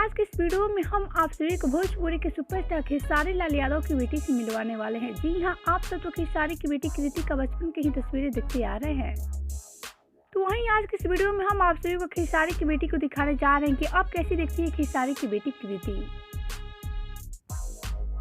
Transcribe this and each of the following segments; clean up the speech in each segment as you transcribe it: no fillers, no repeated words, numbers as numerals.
आज के इस वीडियो में हम आप सभी को भोजपुरी के सुपरस्टार खेसारी लाल यादव की बेटी से मिलवाने वाले हैं। जी हां, आप सब तो खेसारी की बेटी कृति का बचपन की ही तस्वीरें देखते आ रहे हैं। तो वहीं आज के इस वीडियो में हम आप सभी को खेसारी की बेटी को दिखाने जा रहे हैं कि अब कैसी दिखती है खेसारी की बेटी कृति।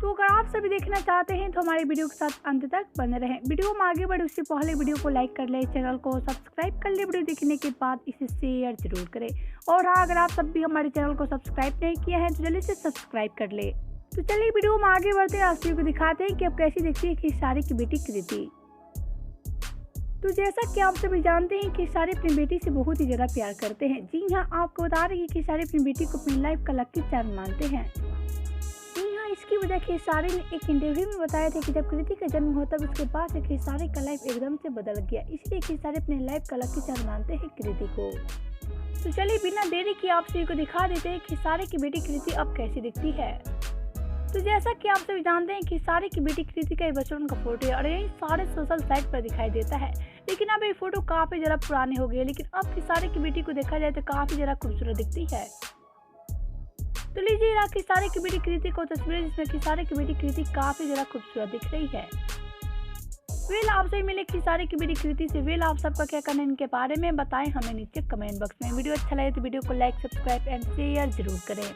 तो अगर आप सभी देखना चाहते हैं तो हमारे वीडियो के साथ अंत तक बने रहें। वीडियो में आगे बढ़े उससे पहले वीडियो को लाइक कर ले, चैनल को सब्सक्राइब कर ले, वीडियो देखने के बाद इसे शेयर जरूर करें। और हाँ, अगर आप सब भी हमारे चैनल को सब्सक्राइब नहीं किया है तो जल्दी से सब्सक्राइब कर ले। तो चलिए वीडियो में आगे बढ़ते हैं, आप सभी को दिखाते हैं कि अब कैसी दिखती है खेसारी की बेटी कृति। तो जैसा कि आप सभी जानते हैं कि खेसारी अपनी बेटी से बहुत ही ज़्यादा प्यार करते हैं। जी हाँ, आपको बता रहे हैं कि खेसारी अपनी बेटी को अपनी लाइफ का लकी चार्म मानते हैं। इसकी वजह खेसारी ने एक इंटरव्यू में बताया था कि जब कृति का जन्म हुआ तब उसके बाद से खेसारी का लाइफ एकदम से बदल गया, इसलिए खेसारी अपने लाइफ का लकी चार्म मानते हैं कृति को। तो चलिए बिना देरी के आप सभी को दिखा देते हैं खेसारी की बेटी कृति अब कैसी दिखती है। तो जैसा कि आप सभी जानते हैं खेसारी की बेटी कृति का बचपन का फोटो है और यही सारे सोशल साइट पर दिखाई देता है, लेकिन अब ये फोटो काफी ज़्यादा पुराने हो गए, लेकिन अब खेसारी की बेटी को देखा जाए तो काफी ज़्यादा खूबसूरत दिखती है। तो लीजिए खेसारी की बेटी कृति को तस्वीरें जिसमें खेसारी की बेटी कृति काफी ज्यादा खूबसूरत दिख रही है। वेल आपसे मिले खेसारी की बेटी कृति से। वेल आप सबका क्या कहना है इनके बारे में बताएं हमें नीचे कमेंट बॉक्स में। वीडियो अच्छा लगे तो वीडियो को लाइक, सब्सक्राइब एंड शेयर जरूर करें।